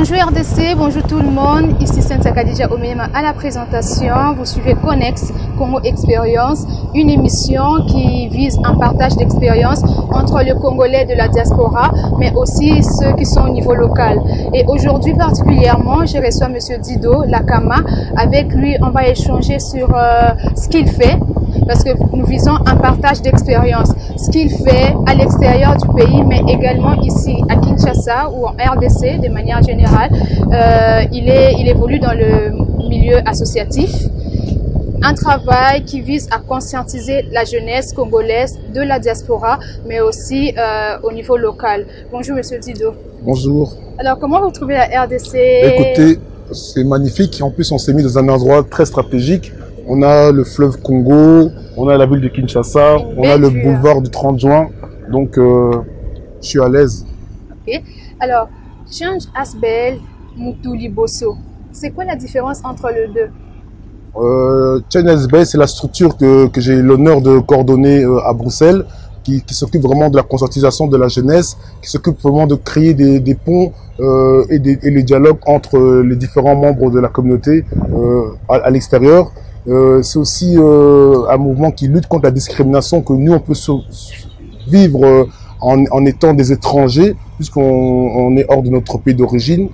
Bonjour RDC, bonjour tout le monde, ici Santa Khadija Omema à la présentation. Vous suivez Connex Congo Experience, une émission qui vise un partage d'expérience entre les Congolais de la diaspora, mais aussi ceux qui sont au niveau local. Et aujourd'hui particulièrement, je reçois M. Dido Lakama. Avec lui, on va échanger sur ce qu'il fait, parce que nous visons un partage d'expérience. Ce qu'il fait à l'extérieur du pays, mais également ici à Kinshasa ou en RDC de manière générale. Il évolue dans le milieu associatif. Un travail qui vise à conscientiser la jeunesse congolaise de la diaspora, mais aussi au niveau local. Bonjour Monsieur Dido. Bonjour. Alors comment vous trouvez la RDC? Écoutez, c'est magnifique. En plus, on s'est mis dans un endroit très stratégique. On a le fleuve Congo, on a la ville de Kinshasa, on a le boulevard du 30 juin. Donc, je suis à l'aise. Ok. Alors, Change Asbel, Mutuli Bosso, c'est quoi la différence entre les deux? Change Asbel, c'est la structure que j'ai l'honneur de coordonner à Bruxelles, qui s'occupe vraiment de la conscientisation de la jeunesse, qui s'occupe vraiment de créer des ponts et le dialogue entre les différents membres de la communauté à l'extérieur. C'est aussi un mouvement qui lutte contre la discrimination que nous, on peut vivre en étant des étrangers, puisqu'on est hors de notre pays d'origine.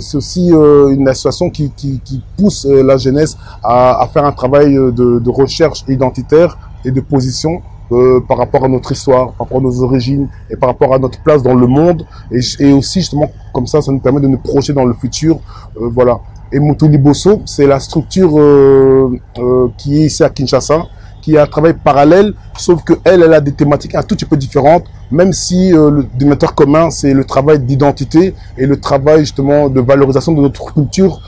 C'est aussi une association qui pousse la jeunesse à faire un travail de recherche identitaire et de position par rapport à notre histoire, par rapport à nos origines et par rapport à notre place dans le monde. Et aussi, justement, comme ça nous permet de nous projeter dans le futur. Voilà. Et Mutuli Bosso, c'est la structure qui est ici à Kinshasa, qui a un travail parallèle, sauf qu'elle a des thématiques un tout petit peu différentes, même si le dénominateur commun, c'est le travail d'identité et le travail justement de valorisation de notre culture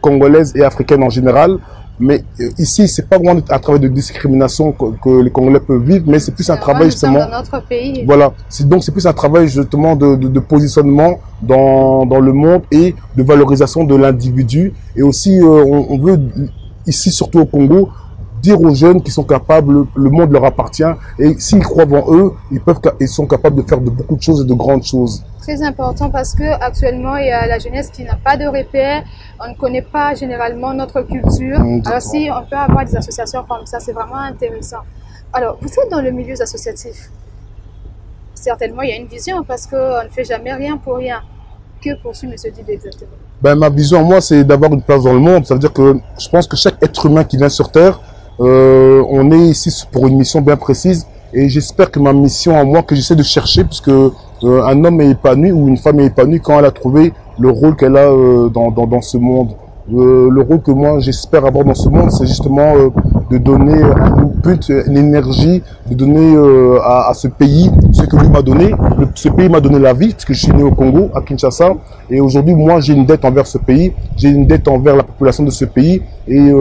congolaise et africaine en général. Mais ici, c'est pas vraiment un travail de discrimination que les Congolais peuvent vivre, mais c'est plus un travail justement. Dans notre pays. Voilà. Donc c'est plus un travail justement de positionnement dans le monde et de valorisation de l'individu. Et aussi, on veut ici, surtout au Congo, dire aux jeunes qu'ils sont capables, le monde leur appartient, et s'ils croient en eux, ils sont capables de faire beaucoup de choses et de grandes choses. Très important parce que actuellement il y a la jeunesse qui n'a pas de repères, on ne connaît pas généralement notre culture. Alors si on peut avoir des associations comme ça, c'est vraiment intéressant. Alors vous êtes dans le milieu associatif, certainement il y a une vision parce qu'on ne fait jamais rien pour rien. Que poursuit M. Dido exactement? Ben, ma vision, moi, c'est d'avoir une place dans le monde. Ça veut dire que je pense que chaque être humain qui vient sur Terre, on est ici pour une mission bien précise. Et j'espère que ma mission à moi, que j'essaie de chercher, puisque un homme est épanoui ou une femme est épanouie quand elle a trouvé le rôle qu'elle a dans ce monde. Le rôle que moi j'espère avoir dans ce monde, c'est justement de donner un input, une énergie, de donner à ce pays ce que lui m'a donné. Ce pays m'a donné la vie, puisque je suis né au Congo, à Kinshasa. Et aujourd'hui, moi, j'ai une dette envers ce pays. J'ai une dette envers la population de ce pays. Et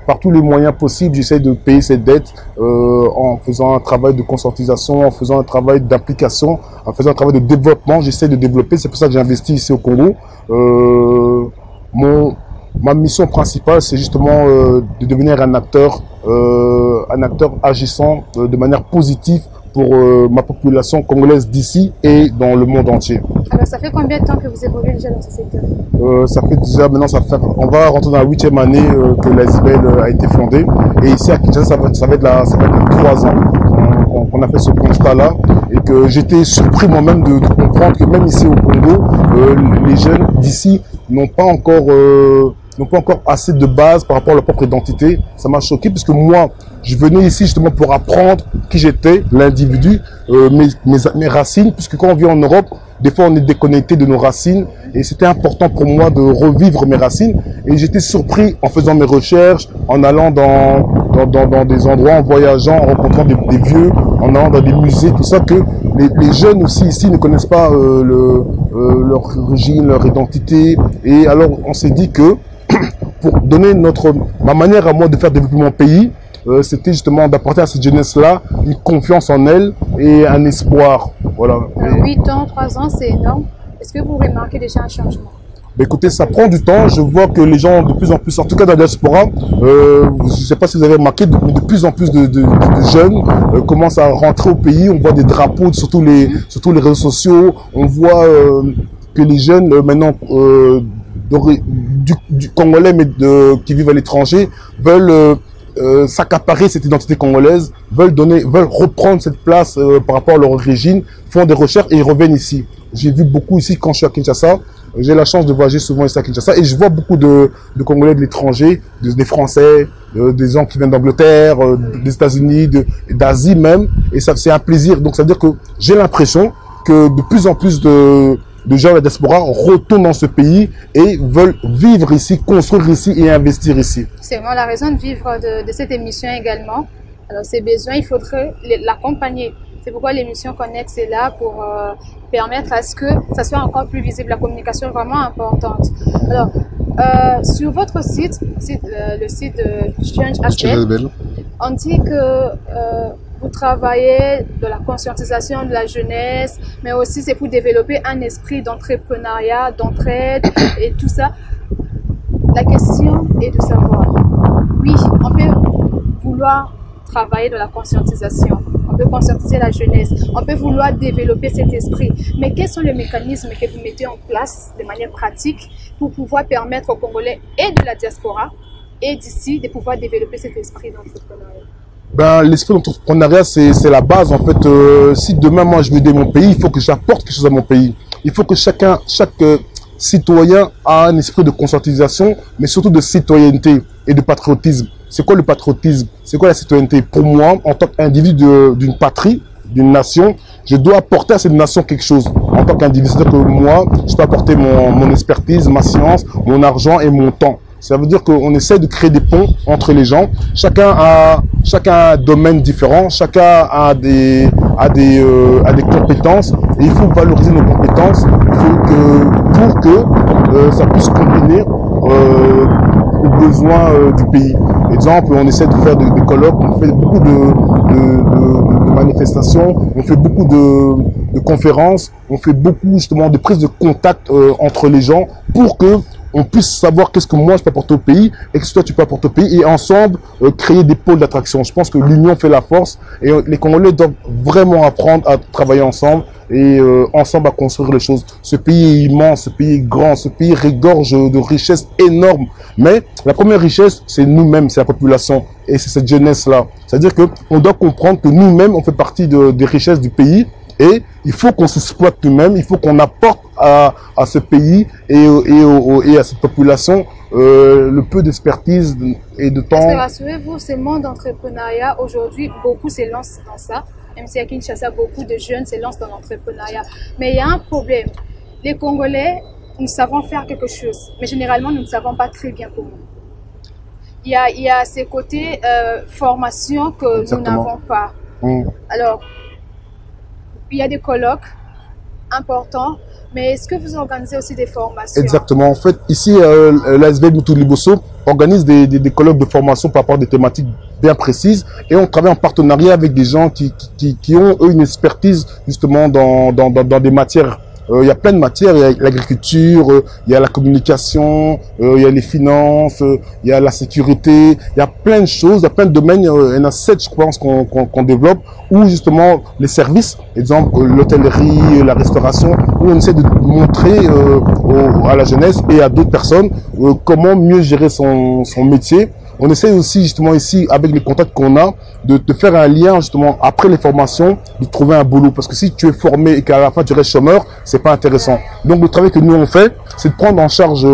par tous les moyens possibles, j'essaie de payer cette dette en faisant un travail de conscientisation, en faisant un travail d'implication, en faisant un travail de développement. J'essaie de développer. C'est pour ça que j'ai investi ici au Congo. Ma mission principale, c'est justement de devenir un acteur agissant de manière positive pour ma population congolaise d'ici et dans le monde entier. Alors, ça fait combien de temps que vous évoluez déjà dans ce secteur? Ça fait déjà, maintenant, on va rentrer dans la 8e année que l'ASBEL a été fondée. Et ici à Kinshasa, ça va être 3 ans qu'on a fait ce constat-là. Et que j'étais surpris moi-même de comprendre que même ici au Congo, les jeunes d'ici n'ont pas encore assez de base par rapport à leur propre identité. Ça m'a choqué puisque moi, je venais ici justement pour apprendre qui j'étais, l'individu, mes racines, puisque quand on vit en Europe, des fois on est déconnecté de nos racines et c'était important pour moi de revivre mes racines. Et j'étais surpris en faisant mes recherches, en allant dans des endroits, en voyageant, en rencontrant des vieux, en allant dans des musées, tout ça, que les jeunes aussi ici ne connaissent pas leur origine, leur identité. Et alors on s'est dit que pour donner ma manière à moi de faire développer mon pays, c'était justement d'apporter à cette jeunesse-là une confiance en elle et un espoir. Voilà. 8 ans, 3 ans, c'est énorme. Est-ce que vous remarquez déjà un changement? Écoutez, ça prend du temps. Je vois que les gens de plus en plus, en tout cas dans la diaspora, je ne sais pas si vous avez remarqué, de plus en plus de jeunes commencent à rentrer au pays. On voit des drapeaux sur tous les réseaux sociaux. On voit que les jeunes maintenant du Congolais mais qui vivent à l'étranger veulent s'accaparer cette identité congolaise, veulent reprendre cette place par rapport à leur origine, font des recherches et ils reviennent ici. J'ai vu beaucoup ici quand je suis à Kinshasa. J'ai la chance de voyager souvent ici à Kinshasa et je vois beaucoup de Congolais de l'étranger, des Français, des gens qui viennent d'Angleterre, des États-Unis, d'Asie même. Et ça, c'est un plaisir. Donc ça veut dire que j'ai l'impression que de plus en plus de gens de la diaspora retournent dans ce pays et veulent vivre ici, construire ici et investir ici. C'est vraiment la raison de vivre de cette émission également. Alors ces besoins, il faudrait l'accompagner. C'est pourquoi l'émission Connect est là pour permettre à ce que ça soit encore plus visible. La communication est vraiment importante. Alors, sur votre site, le site de Change Aspect, on dit que vous travaillez de la conscientisation de la jeunesse, mais aussi c'est pour développer un esprit d'entrepreneuriat, d'entraide et tout ça. La question est de savoir, oui, on peut vouloir travailler de la conscientisation, on peut conscientiser la jeunesse, on peut vouloir développer cet esprit, mais quels sont les mécanismes que vous mettez en place de manière pratique pour pouvoir permettre aux Congolais et de la diaspora et d'ici de pouvoir développer cet esprit d'entrepreneuriat? Ben, l'esprit d'entrepreneuriat, c'est la base. En fait, si demain, moi, je veux aider mon pays, il faut que j'apporte quelque chose à mon pays. Il faut que chaque citoyen a un esprit de conscientisation, mais surtout de citoyenneté et de patriotisme. C'est quoi le patriotisme? C'est quoi la citoyenneté? Pour moi, en tant qu'individu d'une patrie, d'une nation, je dois apporter à cette nation quelque chose. En tant qu'individu, c'est-à-dire que moi, je peux apporter mon expertise, ma science, mon argent et mon temps. Ça veut dire qu'on essaie de créer des ponts entre les gens. Chacun a un domaine différent, chacun a des compétences et il faut valoriser nos compétences pour que ça puisse combiner aux besoins du pays. Exemple, on essaie de faire des colloques, on fait beaucoup de manifestations, on fait beaucoup de conférences, on fait beaucoup justement de prises de contact entre les gens pour que on puisse savoir qu'est-ce que moi je peux apporter au pays et qu'est-ce que toi tu peux apporter au pays et ensemble créer des pôles d'attraction. Je pense que l'union fait la force et les Congolais doivent vraiment apprendre à travailler ensemble et ensemble à construire les choses. Ce pays est immense, ce pays est grand, ce pays regorge de richesses énormes. Mais la première richesse, c'est nous-mêmes, c'est la population et c'est cette jeunesse-là. C'est-à-dire qu'on doit comprendre que nous-mêmes, on fait partie des richesses du pays. Et il faut qu'on s'exploite nous-mêmes, il faut qu'on apporte à ce pays et à cette population le peu d'expertise et de temps. Rassurez-vous, ce monde d'entrepreneuriat, aujourd'hui, beaucoup se lancent dans ça. Même si à Kinshasa, beaucoup de jeunes se lancent dans l'entrepreneuriat. Mais il y a un problème. Les Congolais, nous savons faire quelque chose, mais généralement, nous ne savons pas très bien comment. Il y a ces côtés formation que Exactement. Nous n'avons pas. Alors, il y a des colloques importants, mais est-ce que vous organisez aussi des formations? Exactement. En fait, ici, l'ASBL Moutou Liboso organise des colloques de formation par rapport à des thématiques bien précises et on travaille en partenariat avec des gens qui ont eux, une expertise justement dans des matières. Il y a plein de matières, il y a l'agriculture, il y a la communication, il y a les finances, il y a la sécurité, il y a plein de choses, il y a plein de domaines, il y en a 7 je pense qu'on développe, où justement les services, exemple l'hôtellerie, la restauration, où on essaie de montrer à la jeunesse et à d'autres personnes comment mieux gérer son métier. On essaie aussi justement ici, avec les contacts qu'on a, de faire un lien justement après les formations, de trouver un boulot. Parce que si tu es formé et qu'à la fin tu restes chômeur, c'est pas intéressant. Donc le travail que nous on fait, c'est de prendre en charge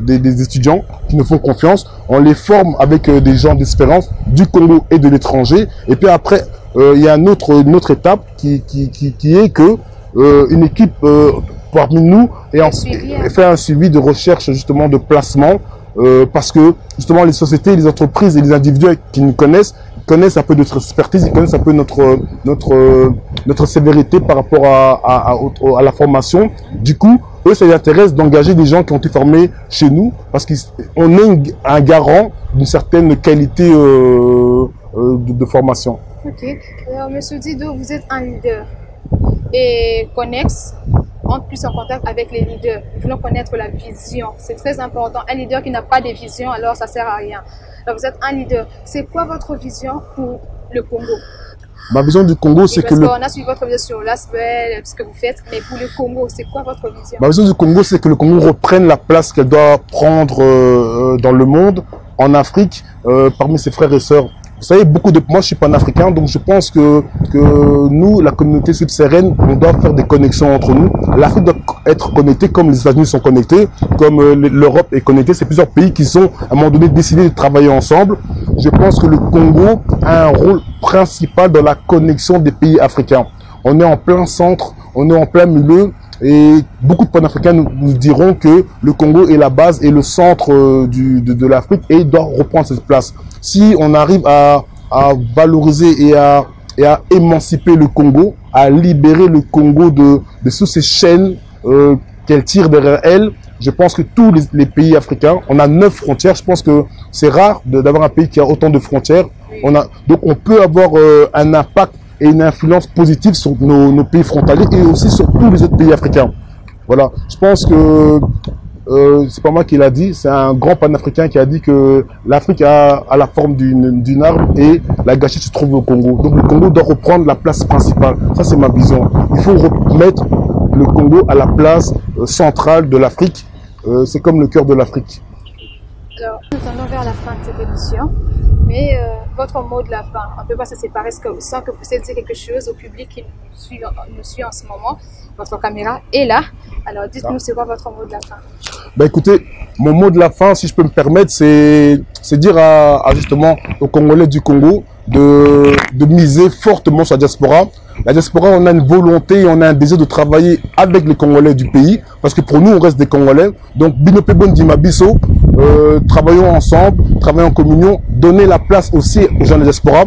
des étudiants qui nous font confiance. On les forme avec des gens d'expérience du Congo et de l'étranger. Et puis après, il y a une autre étape qui est que une équipe parmi nous fait un suivi de recherche justement de placement. Parce que justement les sociétés, les entreprises et les individus qui nous connaissent un peu notre expertise, ils connaissent un peu notre sévérité par rapport à la formation. Du coup, eux, ça les intéresse d'engager des gens qui ont été formés chez nous parce qu'on est un garant d'une certaine qualité de formation. Ok. Alors, Monsieur Dido, vous êtes un leader et Connex entre plus en contact avec les leaders. Nous voulons connaître la vision. C'est très important. Un leader qui n'a pas de vision, alors ça sert à rien. Alors vous êtes un leader. C'est quoi votre vision pour le Congo? Ma vision du Congo, c'est que... Parce qu'on a suivi votre vidéo sur l'aspect, ce que vous faites, mais pour le Congo, c'est quoi votre vision? Ma vision du Congo, c'est que le Congo reprenne la place qu'elle doit prendre dans le monde, en Afrique, parmi ses frères et sœurs. Vous savez, moi je suis panafricain, donc je pense que nous, la communauté subsaharienne, on doit faire des connexions entre nous. L'Afrique doit être connectée comme les États-Unis sont connectés, comme l'Europe est connectée. C'est plusieurs pays qui sont à un moment donné décidés de travailler ensemble. Je pense que le Congo a un rôle principal dans la connexion des pays africains. On est en plein centre, on est en plein milieu. Et beaucoup de panafricains nous diront que le Congo est la base et le centre de l'Afrique et il doit reprendre cette place. Si on arrive à valoriser et à émanciper le Congo, à libérer le Congo de toutes ces chaînes qu'elle tire derrière elle, je pense que tous les pays africains, on a 9 frontières, je pense que c'est rare d'avoir un pays qui a autant de frontières. Donc on peut avoir un impact et une influence positive sur nos pays frontaliers et aussi sur tous les autres pays africains. Voilà, je pense que c'est pas moi qui l'a dit, c'est un grand panafricain qui a dit que l'Afrique a la forme d'une arme et la gâchette se trouve au Congo. Donc le Congo doit reprendre la place principale. Ça c'est ma vision. Il faut remettre le Congo à la place centrale de l'Afrique. C'est comme le cœur de l'Afrique. Alors, nous tendons vers la fin de cette émission, mais votre mot de la fin, on ne peut pas se séparer sans que vous puissiez dire quelque chose au public qui nous suit en ce moment. Votre caméra est là, alors dites-nous c'est quoi votre mot de la fin. Ben écoutez, mon mot de la fin, si je peux me permettre, c'est dire justement aux Congolais du Congo de miser fortement sur la diaspora. La diaspora, on a une volonté et on a un désir de travailler avec les Congolais du pays, parce que pour nous, on reste des Congolais. Donc, Binope Bondima Bisso, travaillons ensemble, travaillons en communion, donner la place aussi aux gens de la diaspora,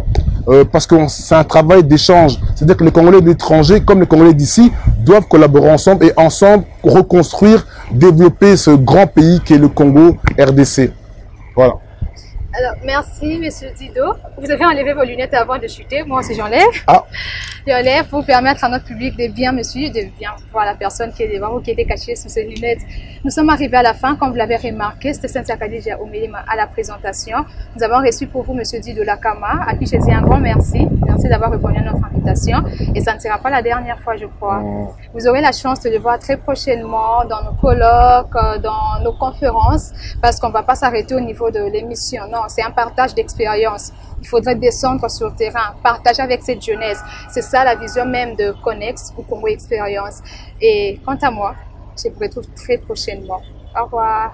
parce que c'est un travail d'échange. C'est-à-dire que les Congolais de l'étranger, comme les Congolais d'ici, doivent collaborer ensemble et ensemble reconstruire, développer ce grand pays qui est le Congo RDC. Voilà. Alors, merci, Monsieur Dido. Vous avez enlevé vos lunettes avant de chuter. Moi aussi, j'enlève. Ah. J'enlève pour permettre à notre public de bien me suivre, de bien voir la personne qui est devant vous, qui était cachée sous ces lunettes. Nous sommes arrivés à la fin, comme vous l'avez remarqué. C'était Cynthia Kadija Omelema à la présentation. Nous avons reçu pour vous Monsieur Dido Lakama, à qui je dis un grand merci. Merci d'avoir répondu à notre invitation. Et ça ne sera pas la dernière fois, je crois. Vous aurez la chance de le voir très prochainement dans nos colloques, dans nos conférences, parce qu'on ne va pas s'arrêter au niveau de l'émission. Non, c'est un partage d'expérience. Il faudrait descendre sur le terrain, partager avec cette jeunesse. C'est ça la vision même de Connex ou Congo Experience. Et quant à moi, je vous retrouve très prochainement. Au revoir.